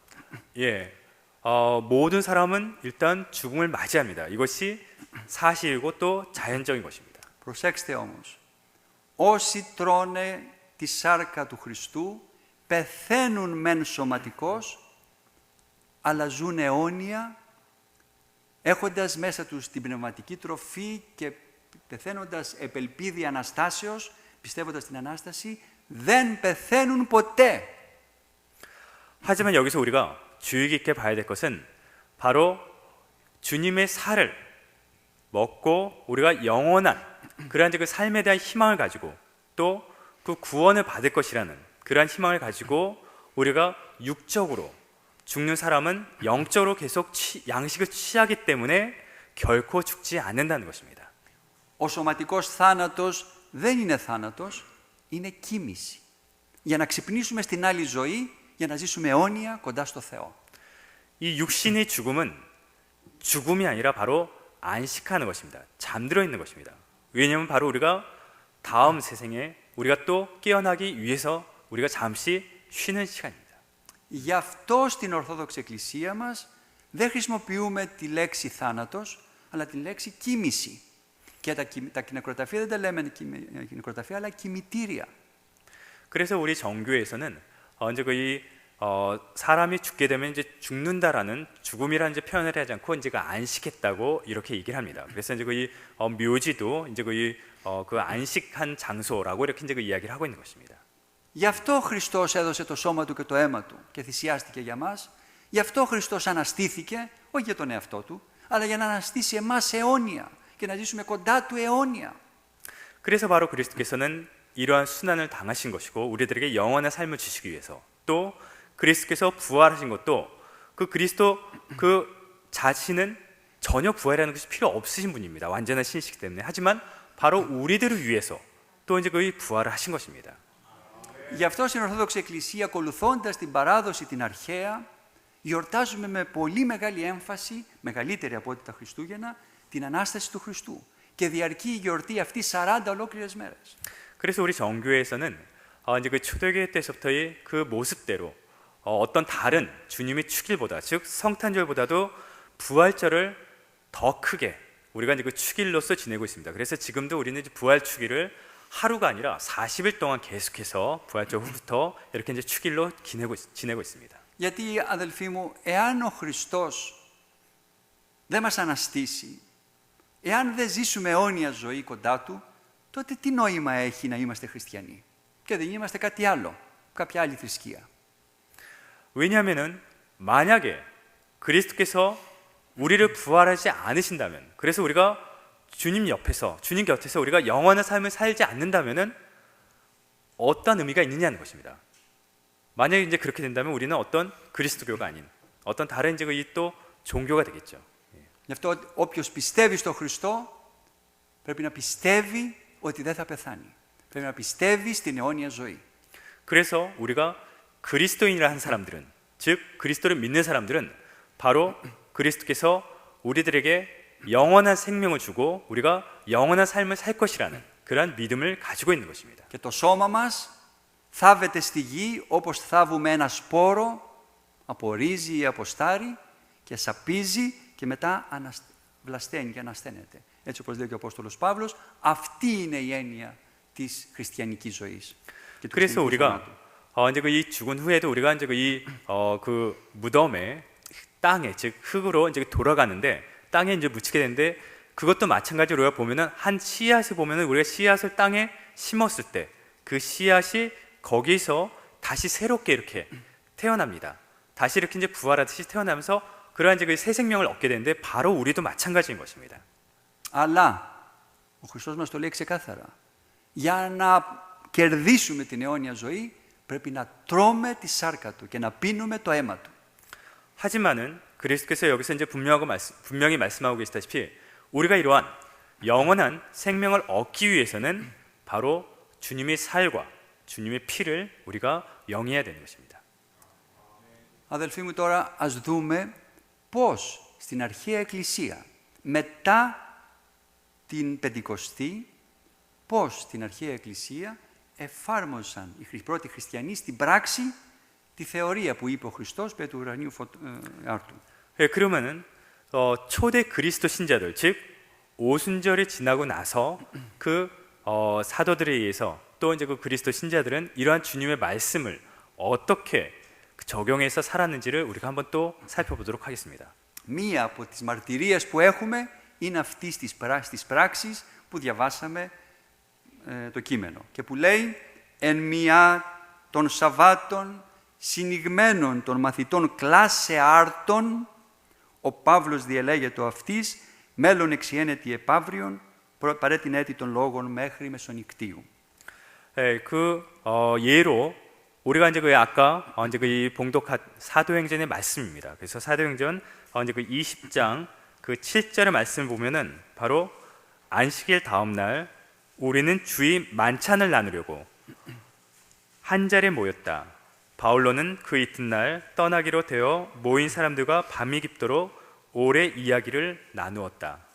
예, 모든 사람은 일단 죽음을 맞이합니다. 이것이 사실이고 또 자연적인 것입니다. Προσέξτε όμως. Όσοι τρώνε τη σάρκα του Χριστού πεθαίνουν μεν σωματικώς, αλλά ζουν αιώνια, έχοντας μέσα τους την πνευματική τροφή και πεθαίνοντας επελπίδη Αναστάσεως, πιστεύοντας την Ανάσταση, δεν πεθαίνουν ποτέ. 하지만 여기서 우리가 주의 깊게 봐야 될 것은 바로 주님의 살을 먹고 우리가 영원한 그러한 그 삶에 대한 희망을 가지고 또 그 구원을 받을 것이라는 그러한 희망을 가지고 우리가 육적으로 죽는 사람은 영적으로 계속 양식을 취하기 때문에 결코 죽지 않는다는 것입니다. Ο σωματικός θάνατος δεν είναι θάνατος, είναι κοίμηση. Για να ξυπνήσουμε στην άλλη ζωή, για να ζήσουμε αιώνια κοντά στο Θεό. 이 육신의 죽음은 죽음이 아니라 바로 안식하는 것입니다. 잠들어 있는 것입니다. 왜냐하면 바로 우리가 다음 세상에 우리가 또 깨어나기 위해서 우리가 잠시 쉬는 시간입니다. Γι' αυτό στην Ορθόδοξη Εκκλησία μας δεν χρησιμοποιούμε τη λέξη θάνατος, αλλά τη λέξη κοίμηση. Και τα νεκροταφεία δεν τα λέμε νεκροταφεία, αλλά κημητήρια. 그래서 우리 정교회에서는 이제 거의 사람이 죽게 되면 이제 죽는다라는 죽음이라는 이제 표현을 하지 않고 이제 그 안식했다고 이렇게 얘기를 합니다. 그래서 이제 거의 묘지도 이제 거의 그 안식한 장소라고 이렇게 이제 그 이야기를 하고 있는 것입니다. Γι' αυτό ο Χριστός έδωσε το σώμα του και το αίμα του και θυσιάστηκε για μας. Γι' αυτό ο Χριστός αναστήθηκε, όχι για τον εαυτό του, αλλά για να αναστήσει εμάς αιώνια και να ζήσουμε κοντά του αιώνια. 그래서 바로 그리스도께서는 이러한 순환을 당하신 것이고 우리들에게 영원한 삶을 주시기 위해서 또 그리스도께서 부활하신 것도 그 그리스도 그 자신은 전혀 부활이라는 것이 필요 없으신 분입니다. 완전한 신이시기 때문에. 하지만 바로 우리들을 위해서 또 이제 그 부활을 하신 것입니다. Γι' αυτό στην Ορθόδοξη Εκκλησία, ακολουθώντας την παράδοση την αρχαία, γιορτάζουμε με πολύ μεγάλη έμφαση, μεγαλύτερη από ό,τι τα Χριστούγεννα, την Ανάσταση του Χριστού. Και διαρκεί η γιορτή αυτή 40 ολόκληρες μέρες. 그래서 우리 정교회에서는 이제 그 초대교회 때서부터의 그 모습대로 어떤 다른 주님의 축일보다 즉 성탄절보다도 부활절을 더 크게 우리가 이제 그 축일로서 지내고 있습니다. 그래서 지금도 우리는 이제 부활 축일을 하루가 아니라 40일 동안 계속해서 부활절 후부터 이렇게 이제 축일로 지내고 있습니다. Γιατί, αδελφοί μου, εάν ο Χριστός δεν μας αναστήσει, εάν δεν ζήσουμε αιώνια ζωή κοντά Του, τότε τι νόημα έχει να είμαστε χριστιανοί? Και δεν είμαστε κάτι άλλο, κάποια άλλη θρησκεία. 왜냐하면은 만약에 그리스도께서 우리를 부활하지 않으신다면, 그래서 우리가 주님 곁에서 우리가 영원한 삶을 살지 않는다면은 어떤 의미가 있느냐는 것입니다. 만약에 이제 그렇게 된다면 우리는 어떤 그리스도교가 아닌 어떤 다른 이제 또 종교가 되겠죠. Γι' αυτό όποιος πιστεύει στον Χριστό πρέπει να πιστεύει ότι δεν θα πεθάνει. Πρέπει να πιστεύει στην αιώνια ζωή. 그래서 우리가 그리스도인이라 한 사람들은, 즉 그리스도를 믿는 사람들은 바로 그리스도께서 우리들에게 영원한 생명을 주고 우리가 영원한 삶을 살 것이라는 그러한 믿음을 가지고 있는 것입니다. Και το σώμα μας θάβεται στη γη όπως θάβουμε ένα σπόρο από ρύζι ή από στάρι και σαπίζει και μετά βλασταίνει και ανασθένεται. Έτσι όπως λέει και ο Απόστολος Παύλος, αυτή είναι η έννοια της χριστιανικής ζωής. 그래서 우리가 이제 이 죽은 후에도 우리가 이제 그 무덤에 땅에 즉 흙으로 이제 돌아가는데 땅에 이제 묻히게 되는데 그것도 마찬가지로 우리가 보면은 한 씨앗을 보면은 우리가 씨앗을 땅에 심었을 때 그 씨앗이 거기서 다시 새롭게 이렇게 태어납니다. 다시 이렇게 이제 부활하듯이 태어나면서 그러한 이제 그 새 생명을 얻게 되는데 바로 우리도 마찬가지인 것입니다. Αλλά ο Χριστός μας το λέει ξεκάθαρα. Για να κερδίσουμε την αιώνια ζωή πρέπει να τρώμε τη σάρκα Του και να πίνουμε το αίμα Του. 하지만은 그리스도께서 여기서 이제 분명히 말씀하고 계시다시피 우리가 이러한 영원한 생명을 얻기 위해서는 바로 주님의 살과 주님의 피를 우리가 영해야 되는 것입니다. Αδελφοί μου, τώρα ας δούμε πώς στην αρχαία Εκκλησία, μετά την Πεντηκοστή, πώς στην αρχαία Εκκλησία εφάρμοσαν οι πρώτοι χριστιανοί στην πράξη τη θεωρία που είπε ο Χριστός περί του ουρανίου άρτου. 그러면은 초대 그리스도 신자들, 즉 오순절이 지나고 나서 그 사도들에 의해서 또 이제 그 그리스도 신자들은 이러한 주님의 말씀을 어떻게 적용해서 살았는지를 우리가 한번 또 살펴보도록 하겠습니다. Μία από τις μαρτυρίες που έχουμε είναι αυτή της πράξης που διαβάσαμε το κείμενο και που λέει «Εν μία των Σαββάτων συνηγμένων των μαθητών κλάσε άρτων, ο Παύλος διελέγεται ο αυτής, μέλλον εξιένετη επαύριον, παρέτην έτη των λόγων μέχρι μεσονυκτίου». 예로 우리가 이제 그 아까 이제 그 이 봉독한 사도행전의 말씀입니다. 그래서 사도행전 이제 그 20장 그 7절의 말씀을 보면은 바로 안식일 다음 날 우리는 주의 만찬을 나누려고 한 자리에 모였다. 바울로는 그 이튿날 떠나기로 되어 모인 사람들과 밤이 깊도록 오래 이야기를 나누었다.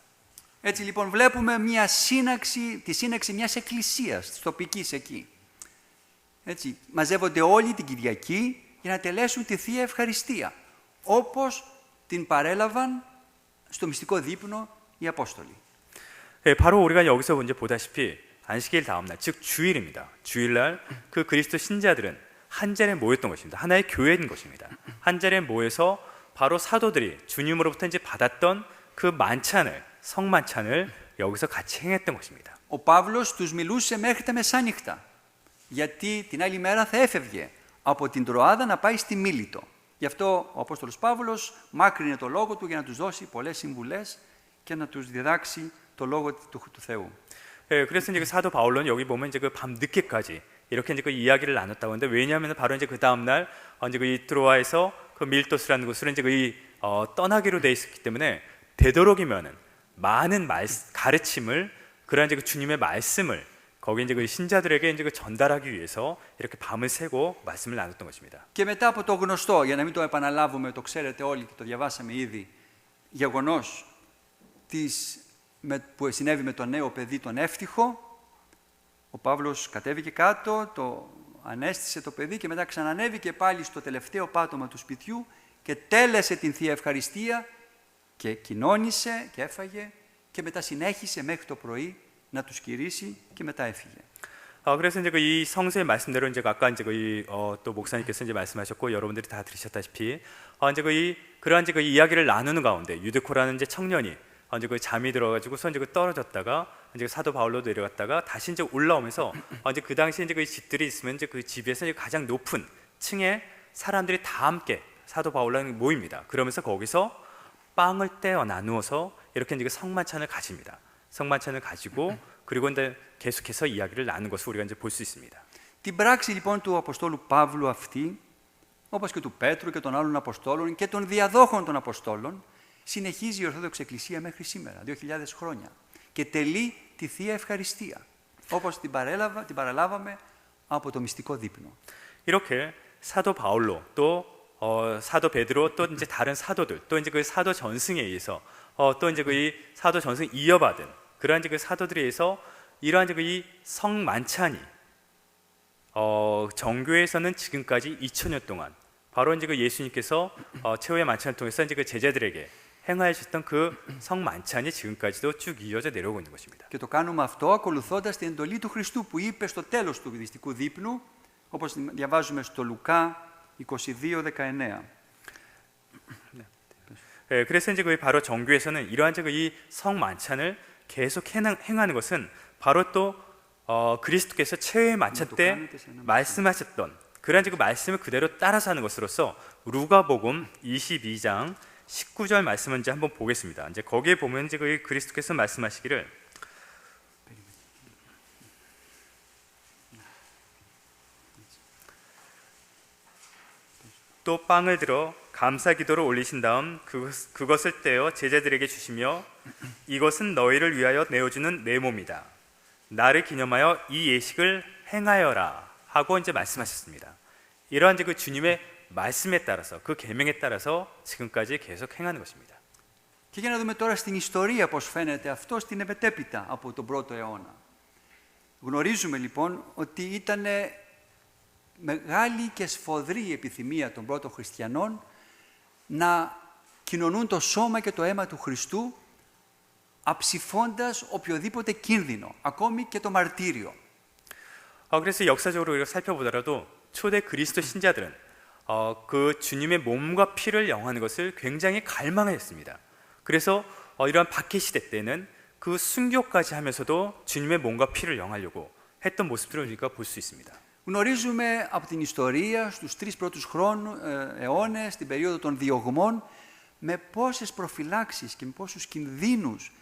Έτσι λοιπόν βλέπουμε μια σύναξη, τη σύναξη μιας εκκλησίας, της τοπικής εκεί. Έτσι, μαζεύονται όλοι την Κυριακή για να τελέσουν τη Θεία Ευχαριστία, όπως την παρέλαβαν στο μυστικό δείπνο οι Απόστολοι. 바로 우리가 여기서 이제 보다시피 안식일 다음 날, 즉 주일입니다. 주일날 그 그리스도 신자들은 한 자리에 모였던 것입니다. 하나의 교회인 것입니다. 한 자리에 모여서 바로 사도들이 주님으로부터 이제 받았던 그 만찬을, 성만찬을 여기서 같이 행했던 것입니다. Ο Παύλος τους μιλούσε μέχρι τα μεσάνυχτα, γιατί την άλλη μέρα θα έφευγε από την Τροάδα να πάει στη Μίλητο. Γι' αυτό ο Απόστολος Παύλος μάκρυνε το λόγο του για να τους δώσει πολλές συμβουλές και να τους διδάξει το λόγο του Θεού. 그래서 이제 그 사도 바울은 여기 보면 이제 그 밤 늦게까지 이렇게 이제 그 이야기를 나눴다고 하는데, 왜냐하면 바로 이제 그 다음 날 이제 그 이 트로아에서 그 밀도스라는 곳으로 이제 그 떠나기로 돼 있었기 때문에 되도록이면은 많은 가르침을, 그런 이제 그 주님의 말씀을 거기 이제 그 신자들에게 이제 그 전달하기 위해서 이렇게 밤을 새고 말씀을 나눴던 것입니다. Και μετά από το γνωστό, για να μην το επαναλάβουμε, το ξέρετε όλοι και το διαβάσαμε ήδη, γεγονός που συνέβη με το νέο παιδί τον εύτυχο, ο Παύλος κατέβηκε κάτω, το ανέστησε το παιδί και μετά ξανανέβηκε πάλι στο τελευταίο πάτωμα του σπιτιού και τέλεσε την Θεία Ευχαριστία και κοινώνησε και έφαγε και μετά συνέχισε μέχρι το πρωί να τους κηρύσει και μετά έφυγε. 그래서 이제 그 이 성서의 말씀대로 이제 아까 이제 또 목사님께서 이제 말씀하셨고 여러분들이 다 들으셨다시피 이제 그러한 이제 그 이야기를 나누는 가운데 유드코라는 이제 청년이 이제 그 잠이 들어가지고서 이제 그 떨어졌다가 이제 사도 바울로 내려갔다가 다시 이제 올라오면서 이제 그 당시에 이제 그 집들이 있으면 이제 그 집에서 이제 가장 높은 층에 사람들이 다 함께 사도 바울랑 모입니다. 그러면서 거기서 빵을 떼어 나누어서 이렇게 이제 그 성만찬을 가집니다. 성만찬을 가지고 그리고 이제 계속해서 이야기를 나눈 것을 우리가 이제 볼 수 있습니다. Την πράξη λοιπόν του Αποστόλου Παύλου αυτή, όπως και του Πέτρου και των άλλων Αποστόλων και των διαδόχων των Αποστόλων, συνεχίζει η Ορθόδοξη Εκκλησία μέχρι σήμερα, 2.000 χρόνια, και τελεί τη Θεία Ευχαριστία, όπως την παραλάβαμε από το μυστικό δείπνο. 이렇게 사도 바울로 또 사도 베드로 또 이제 다른 사도들 또 이제 그 사도 전승에 의해서 또 이제 그 이 사도 전승 이어받은 그러한 이제 그 사도들에 의해서 이러한 이제 그 이 성만찬이 정교에서는 지금까지 2000년 동안 바로 이제 그 예수님께서 최후의 만찬을 통해서 이제 그 제자들에게 행하셨던 그 성만찬이 지금까지도 쭉 이어져 내려오고 있는 것입니다. Και το κάνουμε αυτό ακολουθώντας την εντολή του Χριστού που είπε στο τέλος του μυστικού δείπνου, όπως διαβάζουμε στο Λουκά 22:19. 그래서 이제 그 바로 정교에서는 이러한 이제 이 성만찬을 계속 행하는 것은 바로 또 그리스도께서 최후의 만찬 때 말씀하셨던 그러한 그 말씀을 그대로 따라서 하는 것으로서 루가복음 22장 19절 말씀을 이제 한번 보겠습니다. 이제 거기에 보면 이제 그 그리스도께서 말씀하시기를 또 빵을 들어 감사 기도를 올리신 다음 그것을 떼어 제자들에게 주시며 이것은 너희를 위하여 내어주는 내 몸이다. 나를 기념하여 이 예식을 행하여라 하고 이제 말씀하셨습니다. 이러한 이제 그 주님의 말씀에 따라서 그 계명에 따라서 지금까지 계속 행하는 것입니다. Και για να δούμε τώρα στην ιστορία πώς φαίνεται αυτό στην επετέπειτα από τον πρώτο αιώνα. Γνωρίζουμε λοιπόν ότι ήταν μεγάλη και σφοδρή η επιθυμία των πρώτων χριστιανών να κοινωνούν το σώμα και το αίμα του Χριστού αψηφώντας οποιοδήποτε κίνδυνο, ακόμη και το μαρτύριο. 그래서 역사적으로 우리가 살펴보더라도 초대 그리스도 신자들은 그 주님의 몸과 피를 영하는 것을 굉장히 갈망했습니다. 그래서 이러한 박해 시대 때는 그 순교까지 하면서도 주님의 몸과 피를 영하려고 했던 모습들을 우리가 볼 수 있습니다. Γνωρίζουμε από την ιστορία στους 3 πρώτους αιώνες, στην περίοδο των διωγμών, με πόσες προφυλάξεις και με πόσους κινδύνους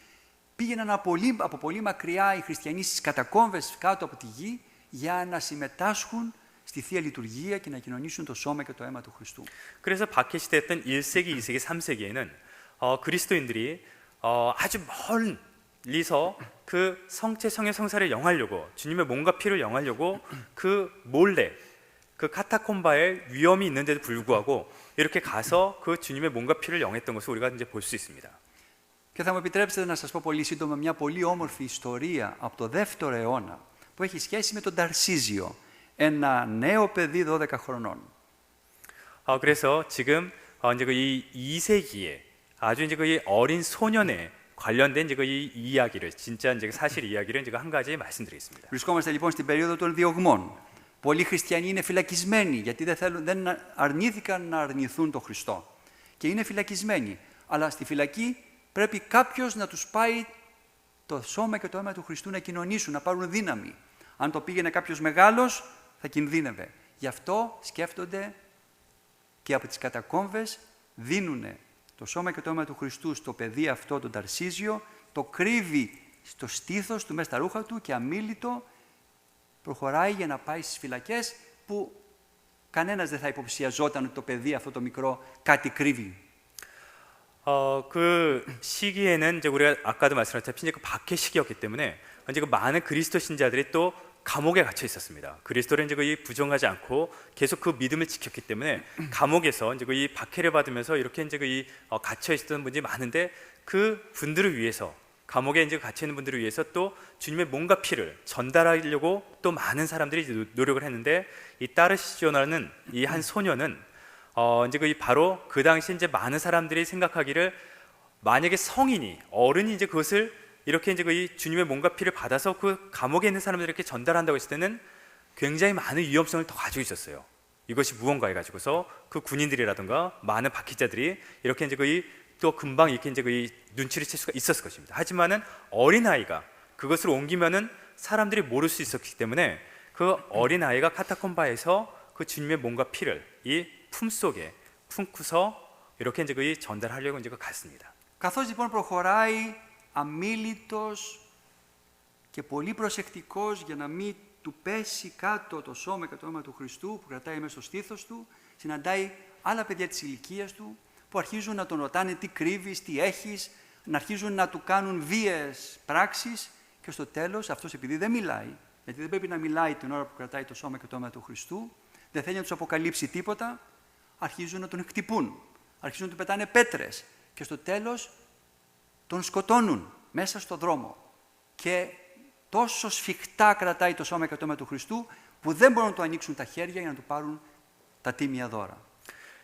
πήγαιναν από πολύ μακριά οι χριστιανοί στις κατακόμβες κάτω από τη γη για να συμμετάσχουν στη Θεία Λειτουργία και να κοινωνήσουν το σώμα και το αίμα του Χριστού. 그래서 박해 시대였던 1세기, 2세기, 3세기에는 그리스도인들이 아주 멀리서 그 성체, 성의, 성사를 영하려고 주님의 몸과 피를 영하려고 그 몰래 그 카타콤바에 위험이 있는데도 불구하고 이렇게 가서 그 주님의 몸과 피를 영했던 것을 우리가 이제 볼 수 있습니다. Και θα μου επιτρέψετε να σας πω πολύ σύντομα μια πολύ όμορφη ιστορία από το 2ο αιώνα που έχει σχέση με τον Ταρσίζιο, ένα νέο παιδί 12 χρονών. 그래서 지금 이제 그 이 2세기에 아주 이제 그 이 어린 소년에 관련된 이제 그 이 이야기를 진짜 이제 사실 이야기를 제가 한 가지 말씀드리겠습니다. Βρισκόμαστε λοιπόν στην περίοδο των διωγμών. Πολλοί χριστιανοί είναι φυλακισμένοι γιατί δεν αρνήθηκαν να αρνηθούν τον Χριστό. Και είναι φυλακισμένοι. Αλλά στη φυλακή πρέπει κάποιος να τους πάει το σώμα και το αίμα του Χριστού να κοινωνήσουν, να πάρουν δύναμη. Αν το πήγαινε κάποιος μεγάλος, θα κινδύνευε. Γι' αυτό σκέφτονται και από τις κατακόμβες δίνουν το σώμα και το αίμα του Χριστού στο παιδί αυτό, τον Ταρσίζιο, το κρύβει στο στήθος του, μέσα στα ρούχα του και αμίλητο προχωράει για να πάει στις φυλακές που κανένας δεν θα υποψιαζόταν ότι το παιδί αυτό το μικρό κάτι κρύβει. 그 시기에는 이제 우리가 아까도 말씀하셨다시피 이제 그 박해 시기였기 때문에 이제 그 많은 그리스도 신자들이 또 감옥에 갇혀 있었습니다. 그리스도를 이제 거의 부정하지 않고 계속 그 믿음을 지켰기 때문에 감옥에서 이제 이 박해를 받으면서 이렇게 이제 이 갇혀 있었던 분들이 많은데 그 분들을 위해서 감옥에 이제 갇혀 있는 분들을 위해서 또 주님의 몸과 피를 전달하려고 또 많은 사람들이 이제 노력을 했는데 이 따르시조라는 이 한 소녀는 이제 그 바로 그 당시 이제 많은 사람들이 생각하기를 만약에 성인이 어른이 이제 그것을 이렇게 이제 그 주님의 몸과 피를 받아서 그 감옥에 있는 사람들에게 전달한다고 했을 때는 굉장히 많은 위험성을 더 가지고 있었어요. 이것이 무언가 해가지고서 그 군인들이라든가 많은 박해자들이 이렇게 이제 또 금방 이렇게 이제 눈치를 챌 수가 있었을 것입니다. 하지만은 어린 아이가 그것을 옮기면은 사람들이 모를 수 있었기 때문에 그 어린 아이가 카타콤바에서 그 주님의 몸과 피를 이 품 속에 품고서 이렇게 이제 전달하려고 이제 갔습니다. Καθώς λοιπόν προχωράει αμίλητος και πολύ προσεκτικός για να μην του πέσει κάτω το σώμα και το αίμα του Χριστού που κρατάει μέσα στο στήθος του, συναντάει άλλα παιδιά της ηλικίας του που αρχίζουν να τον ρωτάνε τι κρύβεις, τι έχεις, να αρχίζουν να του κάνουν βίαιες πράξεις και στο τέλος αυτός επειδή δεν μιλάει, γιατί δεν πρέπει να μιλάει την ώρα που κρατάει το σώμα και το αίμα του Χριστού, δεν θέλει να τους αποκαλύψει τίποτα, αρχίζουν να τον χτυπούν, αρχίζουν να του πετάνε πέτρες και στο τέλος τον σκοτώνουν μέσα στο δρόμο. Και τόσο σφιχτά κρατάει το σώμα και το αίμα του Χριστού που δεν μπορούν να του ανοίξουν τα χέρια για να του πάρουν τα τίμια δώρα.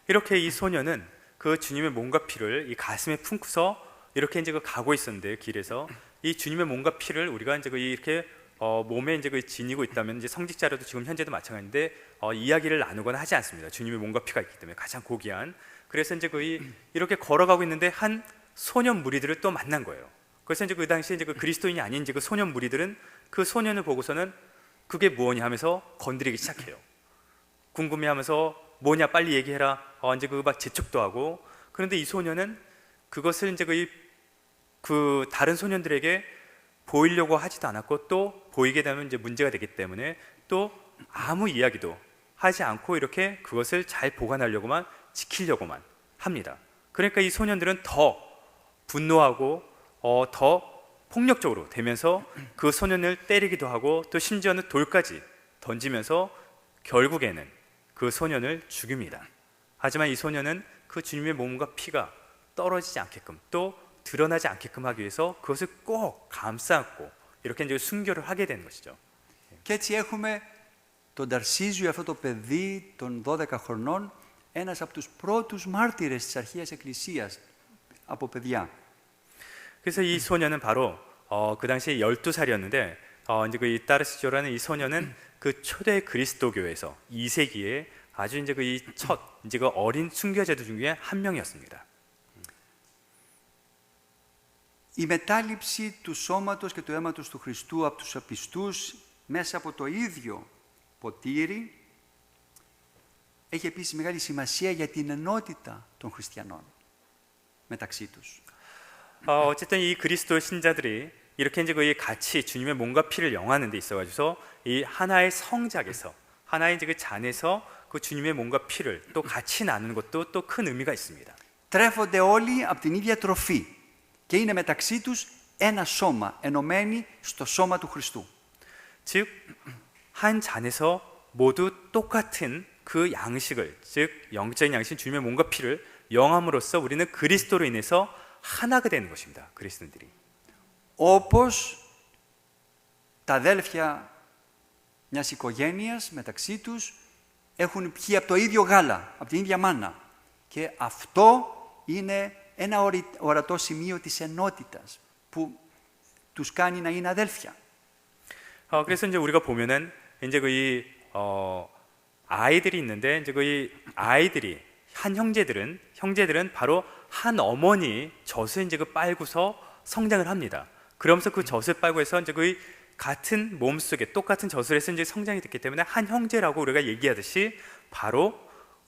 이렇게 이 소녀는 그 주님의 몸과 피를 이 가슴에 품고서 이렇게 이제 가고 있었는데 길에서 이 주님의 몸과 피를 우리가 이제 이렇게 몸에 이제 지니고 있다면 이제 성직자라도 지금 현재도 마찬가지인데 이야기를 나누거나 하지 않습니다. 주님의 몸과 피가 있기 때문에 가장 고귀한. 그래서 이제 이렇게 걸어가고 있는데 한 소년 무리들을 또 만난 거예요. 그래서 이제 그 당시에 이제 그 그리스도인이 아닌 이제 그 소년 무리들은 그 소년을 보고서는 그게 무엇이냐 하면서 건드리기 시작해요. 궁금해하면서 뭐냐 빨리 얘기해라. 이제 막 재촉도 하고. 그런데 이 소년은 그것을 이제 그 다른 소년들에게 보이려고 하지도 않았고 또 보이게 되면 이제 문제가 되기 때문에 또 아무 이야기도 하지 않고 이렇게 그것을 잘 보관하려고만 지키려고만 합니다. 그러니까 이 소년들은 더 분노하고 더 폭력적으로 되면서 그 소년을 때리기도 하고 또 심지어는 돌까지 던지면서 결국에는 그 소년을 죽입니다. 하지만 이 소년은 그 주님의 몸과 피가 떨어지지 않게끔 또 드러나지 않게끔 하기 위해서 그것을 꼭 감싸고 이렇게 이제 순교를 하게 되는 것이죠. Και έτσι έχουμε τον Ταρσίζιο, αυτό το παιδί των 12 χρονών, ένας από τους πρώτους μάρτυρες της αρχαίας Εκκλησίας από παιδιά. 그래서 이 소년은 바로 그 당시에 12살이었는데 이제 그 따르시조라는 이 소년은 그 초대 그리스도 교회에서 2세기에 아주 이제 그 이 첫 이제 그 어린 순교자들 중에 한 명이었습니다. Η μετάληψη του σώματος και του αίματος του Χριστού από τους απιστούς μέσα από το ίδιο ποτήρι έχει επίσης μεγάλη σημασία για την ενότητα των χριστιανών μεταξύ τους. 어쨌든 이 그리스도 신자들이 이렇게 이제 그 같이 주님의 몸과 피를 영하는 데 있어가지고서 이 하나의 성작에서 하나의 이제 그 잔에서 그 주님의 몸과 피를 또 같이 나누는 것도 또 큰 의미가 있습니다. Τρέφονται όλοι από την ίδια τροφή και είναι μεταξύ τους ένα σώμα, ενωμένοι στο σώμα του Χριστού. 즉, 한 잔에서 모두 똑같은 그 양식을, 즉 영적인 양식 주님의 몸과 피를 영함으로써 우리는 그리스도로 인해서 하나가 되는 것입니다. 그리스도인들이. Όπως τα αδέλφια μιας οικογένειας μεταξύ τους έχουν πιει από το ίδιο γάλα, από την ίδια μάνα. Και αυτό είναι ένα ορατό σημείο της ενότητας που τους κάνει να είναι αδέλφια. 그래서 이제 우리가 보면은 이제 그 아이들이 있는데 이제 그 아이들이 한 형제들은 바로 한 어머니 젖을 이제 그 빨고서 성장을 합니다. 그러면서 그 젖을 빨고 해서 이제 그 같은 몸 속에 똑같은 젖을 해서 이제 성장이 됐기 때문에 한 형제라고 우리가 얘기하듯이 바로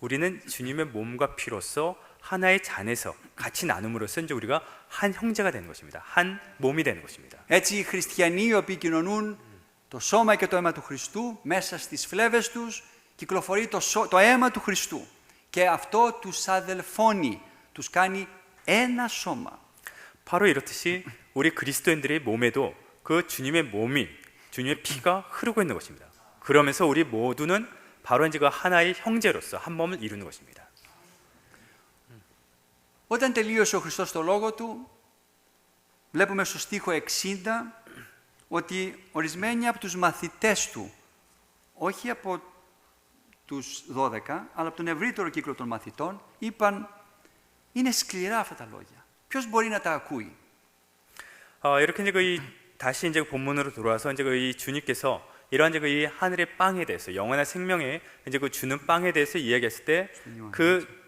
우리는 주님의 몸과 피로서 하나의 잔에서 같이 나눔으로써 이제 우리가 한 형제가 되는 것입니다. 한 몸이 되는 것입니다. Έτσι οι χριστιανοί οι οποίοι κοινωνούν το σώμα και το αίμα του Χριστού, μέσα στις φλέβες τους κυκλοφορεί το αίμα του Χριστού. Και αυτό τους αδελφώνει, τους κάνει ένα σώμα. 바로 이렇듯이 우리 그리스도인들의 몸에도 그 주님의 몸이, 주님의 피가 흐르고 있는 것입니다. 그러면서 우리 모두는 바로 이제 그 하나의 형제로서 한 몸을 이루는 것입니다. Όταν τελείωσε ο Χριστός το λόγο του, βλέπουμε στο στίχο 60 ότι ορισμένοι από τους μαθητές του, όχι από τους 12, αλλά από τον ευρύτερο κύκλο των μαθητών, είπαν είναι σκληρά αυτά τα λόγια. Ποιος μπορεί να τα ακούει? 이렇게 이제 다시 이제 본문으로 돌아와서 이제 이 주님께서 이러한 이제 이 하늘의 빵에 대해서 영원한 생명에 이제 그 주는 빵에 대해서 이야기했을 때 그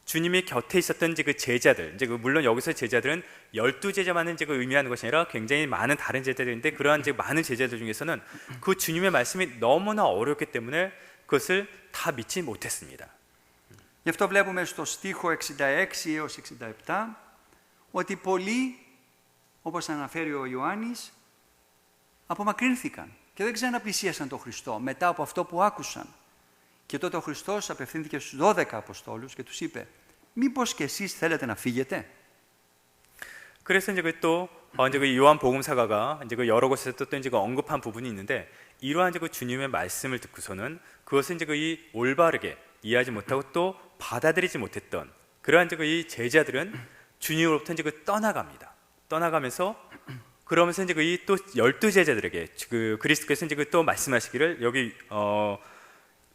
주님의 곁에 있었던 이제 그 제자들, 이제 물론 여기서 제자들은 12제자만은 이제 의미하는 것이 아니라 굉장히 많은 다른 제자들인데 그러한 이제 많은 제자들 중에서는 그 주님의 말씀이 너무나 어렵기 때문에 그것을 다 믿지 못했습니다. Γι' αυτό βλέπουμε στο στίχο 66 έως 67 ότι πολλοί, όπως αναφέρει ο Ιωάννης, απομακρύνθηκαν και δεν ξαναπλησίασαν τον Χριστό μετά από αυτό που άκουσαν. Και τότε ο Χριστός απευθύνθηκε στους 12 Αποστόλους και τους είπε «Μήπως και εσείς θέλετε να φύγετε?» 그래서 이제 또 이제 그 요한 복음사가가 이제 그 여러 곳에서 또 이제 그 언급한 부분이 있는데 이러한 이제 그 주님의 말씀을 듣고서는 그것을 이제 그 이 올바르게 이해하지 못하고 또 받아들이지 못했던 그러한 이제 그 이 제자들은 주님으로부터 이제 그 떠나가면서 그러면서 이제 그 이 또 12제자들에게 그 그리스도께서 이제 그 또 말씀하시기를 여기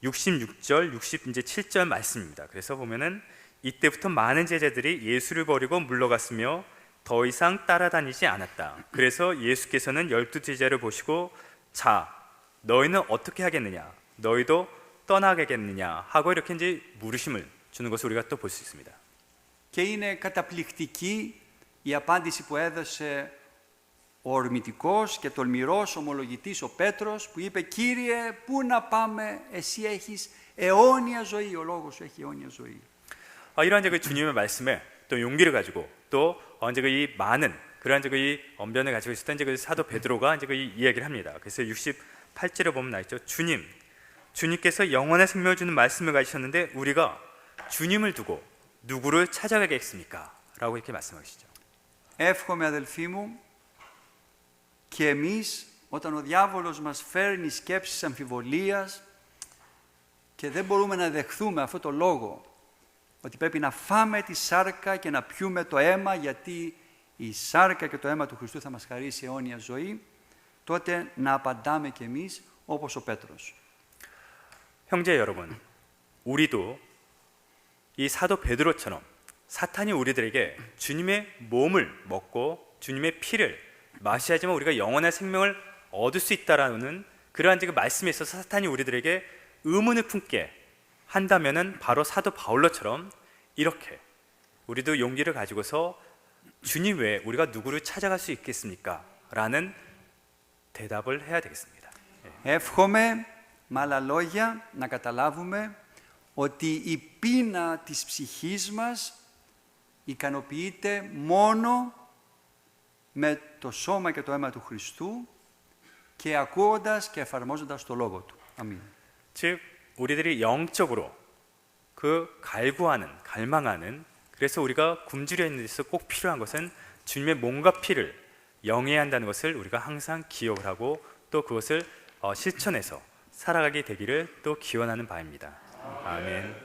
66절, 67절 말씀입니다. 그래서 보면은 이때부터 많은 제자들이 예수를 버리고 물러갔으며 더 이상 따라다니지 않았다. 그래서 예수께서는 12제자를 보시고 자, 너희는 어떻게 하겠느냐? 너희도 떠나겠느냐? 하고 이렇게 이제 물으심을 주는 것을 우리가 또 볼 수 있습니다. Και είναι καταπληκτική η απάντηση που έδωσε ο ορμητικός και τολμηρός ομολογητής ο Πέτρος που είπε «Κύριε, πού να πάμε, εσύ έχεις αιώνια ζωή, ο λόγος σου έχει αιώνια ζωή». 이러한 이제 그 주님의 말씀에 또 용기를 가지고 또 이제 그 이 많은 그러한 이제 그 이 언변을 가지고 있었던 이제 그 사도 베드로가 이제 그 이야기를 합니다. 그래서 68절에 보면 나있죠. 주님께서 영원한 생명을 주는 말씀을 가지셨는데 우리가 주님을 두고 누구를 찾아가겠습니까? 라고 이렇게 말씀하시죠. Εύχομαι, αδελφοί μου, και εμείς, όταν ο διάβολος μας φέρνει σκέψεις αμφιβολίας και δεν μπορούμε να δεχθούμε αυτό το λόγο, ότι πρέπει να φάμε τη σάρκα και να πιούμε το αίμα, γιατί η σάρκα και το αίμα του Χριστού θα μας χαρίσει αιώνια ζωή, τότε να απαντάμε κι εμείς όπως ο Πέτρος. 형제 여러분, 우리도 이 사도 베드로처럼 사탄이 우리들에게 주님의 몸을 먹고 주님의 피를 마셔야지만 우리가 영원한 생명을 얻을 수 있다라는 그러한 말씀에 있어서 사탄이 우리들에게 의문을 품게 한다면은 바로 사도 바울로처럼 이렇게 우리도 용기를 가지고서 주님 외에 우리가 누구를 찾아갈 수 있겠습니까? 라는 대답을 해야 되겠습니다. Εύχομαι με άλλα λόγια να καταλάβουμε ότι η πείνα της ψυχής μας ικανοποιείται μόνο με το σώμα και το αίμα του Χριστού και ακούγοντας και εφαρμόζοντας το Λόγο Του. Αμήν. 즉 우리들이 영적으로 그 갈망하는 그래서 우리가 굶주려 있는 데서 꼭 필요한 것은 주님의 몸과 피를 영해야 한다는 것을 우리가 항상 기억을 하고 또 그것을 실천해서 살아가게 되기를 또 기원하는 바입니다. 아멘.